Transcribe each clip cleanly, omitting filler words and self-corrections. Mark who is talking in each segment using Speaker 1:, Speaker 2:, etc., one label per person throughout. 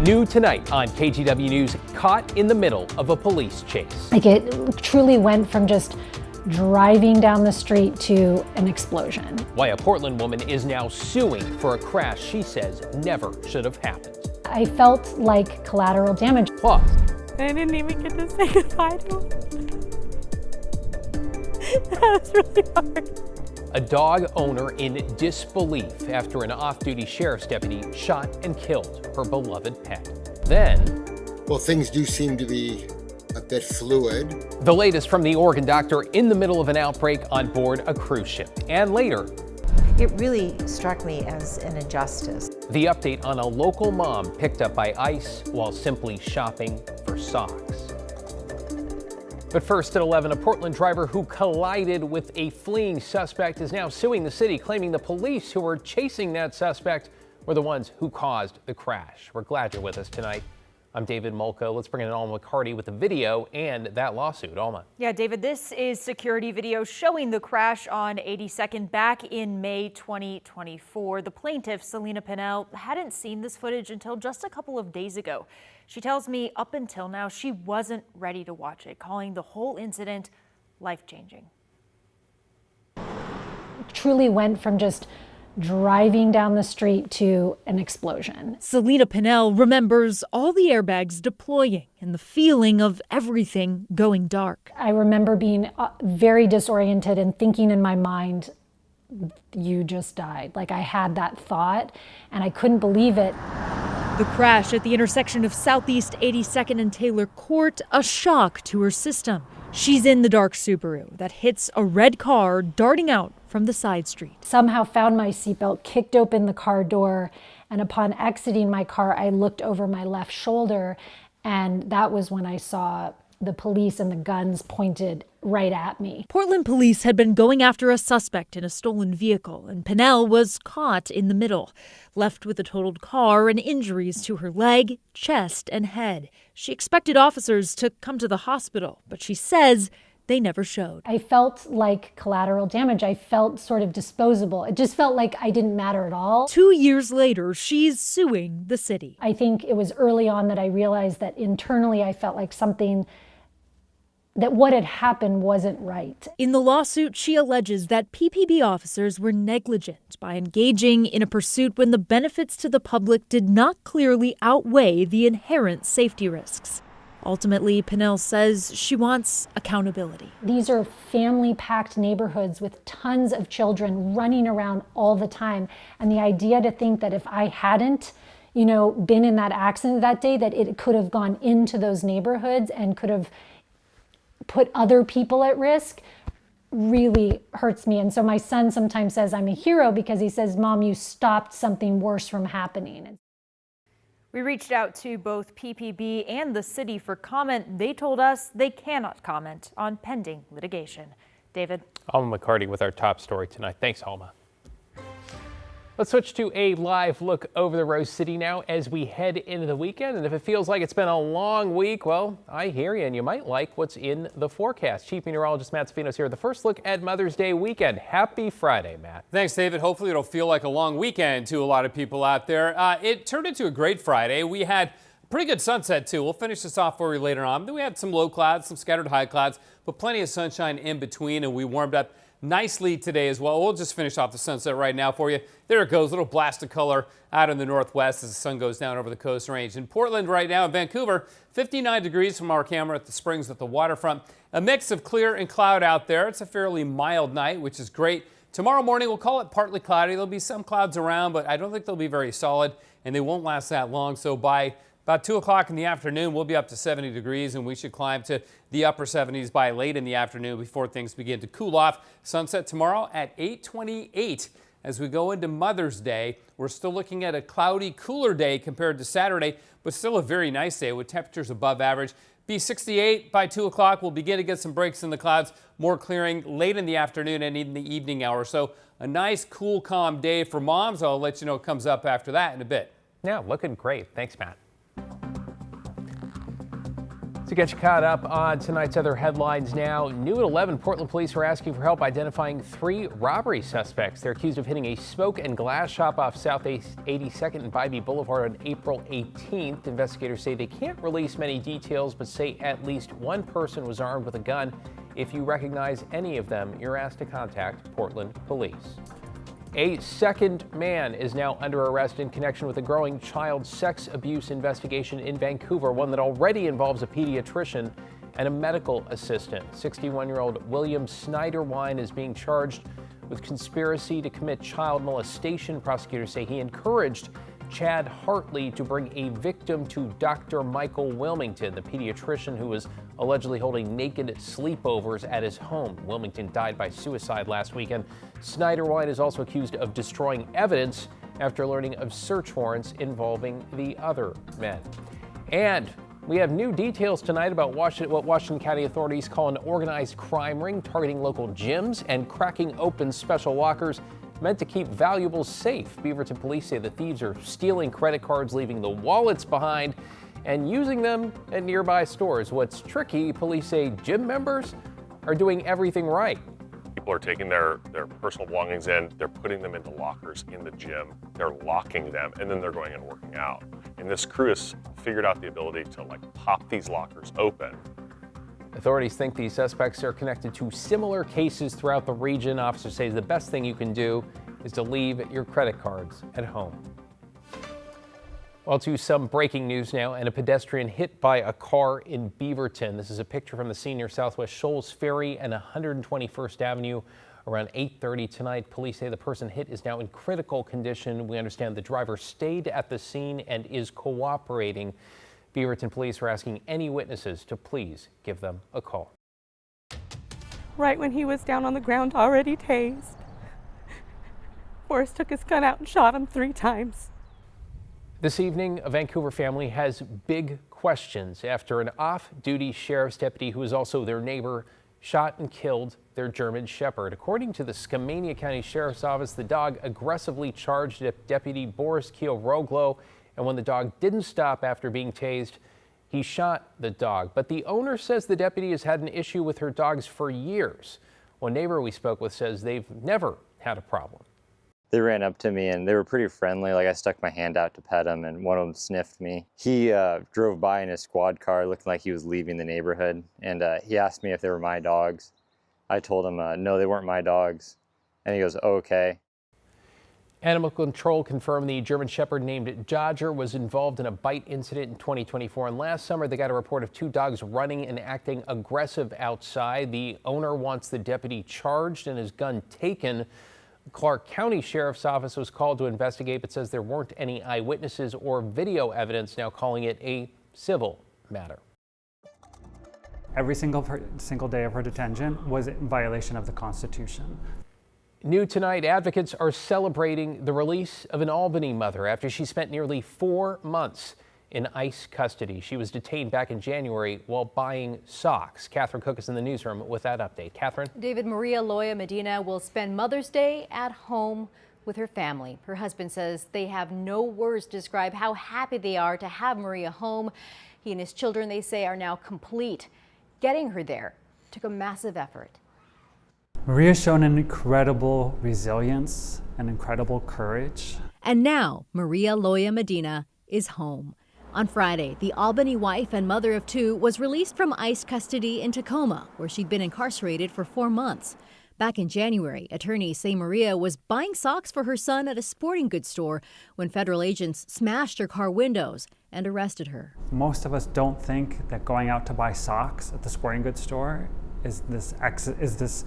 Speaker 1: New tonight on KGW News, caught in the middle of a police chase.
Speaker 2: Like, it truly went from just driving down the street to an explosion.
Speaker 1: Why a Portland woman is now suing for a crash she says never should have happened.
Speaker 2: I felt like collateral damage.
Speaker 1: Plus,
Speaker 3: I didn't even get to say goodbye to him. That was really hard.
Speaker 1: a dog owner in disbelief after an off-duty sheriff's deputy shot and killed her beloved pet. Then,
Speaker 4: well, things do seem to be a bit fluid.
Speaker 1: The latest from the Oregon doctor in the middle of an outbreak on board a cruise ship. And later,
Speaker 5: it really struck me as an injustice.
Speaker 1: the update on a local mom picked up by ICE while simply shopping for socks. But first at 11, a Portland driver who collided with a fleeing suspect is now suing the city, claiming the police who were chasing that suspect were the ones who caused the crash. We're glad you're with us tonight. I'm David Molko. Let's bring in Alma McCarty with the video and that lawsuit. Alma.
Speaker 3: Yeah, David, this is security video showing the crash on 82nd back in May 2024. The plaintiff, Selena Pinnell, hadn't seen this footage until just a couple of days ago. She tells me up until now she wasn't ready to watch it, calling the whole incident life-changing.
Speaker 2: Truly went from just driving down the street to an explosion.
Speaker 6: Selena Pinnell remembers all the airbags deploying and the feeling of everything going dark.
Speaker 2: I remember being very disoriented and thinking in my mind, you just died. Like, I had that thought and I couldn't believe it.
Speaker 6: The crash at the intersection of Southeast 82nd and Taylor Court, a shock to her system. She's in the dark Subaru that hits a red car darting out from the side street.
Speaker 2: Somehow found my seatbelt, kicked open the car door, and upon exiting my car, I looked over my left shoulder, and that was when I saw the police and the guns pointed right at me.
Speaker 6: Portland police had been going after a suspect in a stolen vehicle, and Pinnell was caught in the middle, left with a totaled car and injuries to her leg, chest, and head. She expected officers to come to the hospital, but she says they never showed.
Speaker 2: I felt like collateral damage. I felt sort of disposable. It just felt like I didn't matter at all.
Speaker 6: 2 years later, she's suing the city.
Speaker 2: I think it was early on that I realized that internally I felt like that what had happened wasn't right.
Speaker 6: In the lawsuit, she alleges that PPB officers were negligent by engaging in a pursuit when the benefits to the public did not clearly outweigh the inherent safety risks. Ultimately, Pinnell says she wants accountability.
Speaker 2: These are family-packed neighborhoods with tons of children running around all the time. And the idea to think that if I hadn't, been in that accident that day, that it could have gone into those neighborhoods and could have put other people at risk really hurts me. And so my son sometimes says I'm a hero because he says, Mom, you stopped something worse from happening.
Speaker 3: We reached out to both PPB and the city for comment. They told us they cannot comment on pending litigation. David.
Speaker 1: Alma McCarty with our top story tonight. Thanks, Alma. Let's switch to a live look over the Rose City now as we head into the weekend. And if it feels like it's been a long week, well, I hear you, and you might like what's in the forecast. Chief Meteorologist Matt Safinos here. The first look at Mother's Day weekend. Happy Friday, Matt.
Speaker 7: Thanks, David. Hopefully it'll feel like a long weekend to a lot of people out there. It turned into a great Friday. We had a pretty good sunset, too. We'll finish this off for you later on. Then we had some low clouds, some scattered high clouds, but plenty of sunshine in between, and we warmed up nicely today as well. We'll just finish off the sunset right now for you. There it goes, a little blast of color out in the northwest as the sun goes down over the Coast Range. In Portland right now, in Vancouver, 59 degrees from our camera at the Springs at the waterfront. A mix of clear and cloud out there. It's a fairly mild night, which is great. Tomorrow morning, we'll call it partly cloudy. There'll be some clouds around, but I don't think they'll be very solid, and they won't last that long. So by about 2 o'clock in the afternoon, we'll be up to 70 degrees, and we should climb to the upper 70s by late in the afternoon before things begin to cool off. Sunset tomorrow at 8:28. As we go into Mother's Day, we're still looking at a cloudy, cooler day compared to Saturday, but still a very nice day with temperatures above average. Be 68 by 2 o'clock. We'll begin to get some breaks in the clouds, more clearing late in the afternoon and in the evening hour. So a nice, cool, calm day for moms. I'll let you know what comes up after that in a bit.
Speaker 1: Yeah, looking great. Thanks, Matt. To get you caught up on tonight's other headlines now, new at 11, Portland police are asking for help identifying 3 robbery suspects. They're accused of hitting a smoke and glass shop off South 82nd and Bybee Boulevard on April 18th. Investigators say they can't release many details, but say at least one person was armed with a gun. If you recognize any of them, you're asked to contact Portland police. A second man is now under arrest in connection with a growing child sex abuse investigation in Vancouver, one that already involves a pediatrician and a medical assistant. 61-year-old William Snyderwine is being charged with conspiracy to commit child molestation. Prosecutors say he encouraged Chad Hartley to bring a victim to Dr. Michael Wilmington, the pediatrician who was allegedly holding naked sleepovers at his home. Wilmington died by suicide last weekend. Snyderwine is also accused of destroying evidence after learning of search warrants involving the other men. And we have new details tonight about what Washington County authorities call an organized crime ring targeting local gyms and cracking open special lockers meant to keep valuables safe. Beaverton police say the thieves are stealing credit cards, leaving the wallets behind, and using them at nearby stores. What's tricky, police say gym members are doing everything right.
Speaker 8: People are taking their personal belongings in, they're putting them into lockers in the gym, they're locking them, and then they're going and working out. And this crew has figured out the ability to pop these lockers open.
Speaker 1: Authorities think these suspects are connected to similar cases throughout the region. Officers say the best thing you can do is to leave your credit cards at home. Well, to some breaking news now, and a pedestrian hit by a car in Beaverton. This is a picture from the scene near Southwest Shoals Ferry and 121st Avenue around 8:30 tonight. Police say the person hit is now in critical condition. We understand the driver stayed at the scene and is cooperating. Beaverton police are asking any witnesses to please give them a call.
Speaker 9: Right when he was down on the ground already tased, Forrest took his gun out and shot him 3 times.
Speaker 1: This evening, a Vancouver family has big questions after an off-duty sheriff's deputy who is also their neighbor shot and killed their German Shepherd. According to the Skamania County Sheriff's Office, the dog aggressively charged Deputy Boris Kiel-Roglo, and when the dog didn't stop after being tased, he shot the dog. But the owner says the deputy has had an issue with her dogs for years. One neighbor we spoke with says they've never had a problem.
Speaker 10: They ran up to me and they were pretty friendly. I stuck my hand out to pet him and one of them sniffed me. He drove by in his squad car looking like he was leaving the neighborhood, and he asked me if they were my dogs. I told him no, they weren't my dogs, and he goes, oh, okay.
Speaker 1: Animal Control confirmed the German Shepherd named Dodger was involved in a bite incident in 2024, and last summer they got a report of 2 dogs running and acting aggressive outside. The owner wants the deputy charged and his gun taken. Clark County Sheriff's Office was called to investigate, but says there weren't any eyewitnesses or video evidence, now calling it a civil matter.
Speaker 11: Every single day of her detention was in violation of the Constitution.
Speaker 1: New tonight, advocates are celebrating the release of an Albany mother after she spent nearly 4 months in ICE custody. She was detained back in January while buying socks. Catherine Cook is in the newsroom with that update. Catherine?
Speaker 12: David, Maria Loya Medina will spend Mother's Day at home with her family. Her husband says they have no words to describe how happy they are to have Maria home. He and his children, they say, are now complete. Getting her there took a massive effort.
Speaker 11: Maria's shown an incredible resilience and incredible courage.
Speaker 6: And now Maria Loya Medina is home. On Friday, the Albany wife and mother of 2 was released from ICE custody in Tacoma, where she'd been incarcerated for 4 months. Back in January, attorneys say Maria was buying socks for her son at a sporting goods store when federal agents smashed her car windows and arrested her.
Speaker 11: Most of us don't think that going out to buy socks at the sporting goods store is this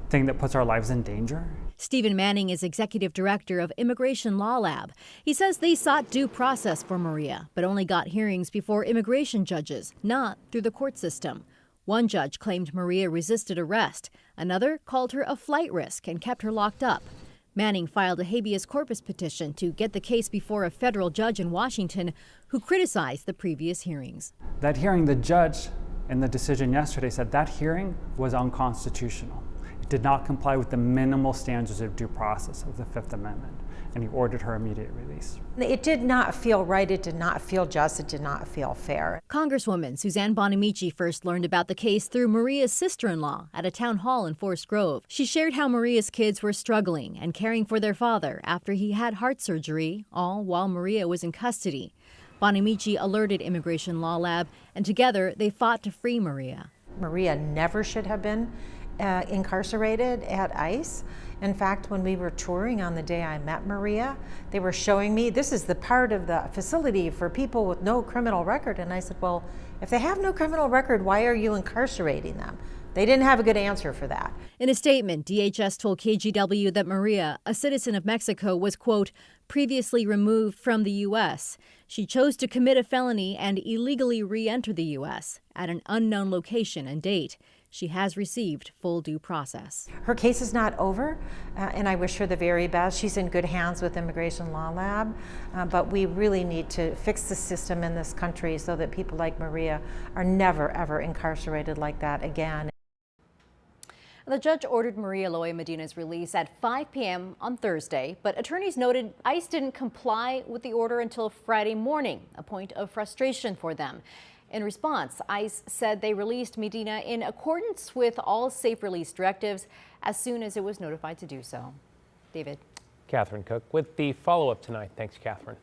Speaker 11: thing that puts our lives in danger.
Speaker 6: Stephen Manning is executive director of Immigration Law Lab. He says they sought due process for Maria, but only got hearings before immigration judges, not through the court system. One judge claimed Maria resisted arrest. Another called her a flight risk and kept her locked up. Manning filed a habeas corpus petition to get the case before a federal judge in Washington who criticized the previous hearings.
Speaker 11: That hearing, the judge in the decision yesterday said that hearing was unconstitutional. It did not comply with the minimal standards of due process of the Fifth Amendment. and he ordered her immediate release.
Speaker 5: It did not feel right. It did not feel just. It did not feel fair.
Speaker 12: Congresswoman Suzanne Bonamici first learned about the case through Maria's sister-in-law at a town hall in Forest Grove. She shared how Maria's kids were struggling and caring for their father after he had heart surgery, all while Maria was in custody. Bonamici alerted Immigration Law Lab, and together they fought to free Maria.
Speaker 5: Maria never should have been incarcerated at ICE. In fact, when we were touring on the day I met Maria, they were showing me, this is the part of the facility for people with no criminal record. And I said, well, if they have no criminal record, why are you incarcerating them? They didn't have a good answer for that.
Speaker 12: In a statement, DHS told KGW that Maria, a citizen of Mexico, was, quote, previously removed from the U.S. She chose to commit a felony and illegally re-enter the U.S. at an unknown location and date. She has received full due process.
Speaker 5: Her case is not over, and I wish her the very best. She's in good hands with Immigration Law Lab, but we really need to fix the system in this country so that people like Maria are never, ever incarcerated like that again.
Speaker 12: The judge ordered Maria Eloy Medina's release at 5 p.m. on Thursday, but attorneys noted ICE didn't comply with the order until Friday morning, a point of frustration for them. In response, ICE said they released Medina in accordance with all safe release directives as soon as it was notified to do so. David.
Speaker 1: Catherine Cook with the follow-up tonight. Thanks, Catherine.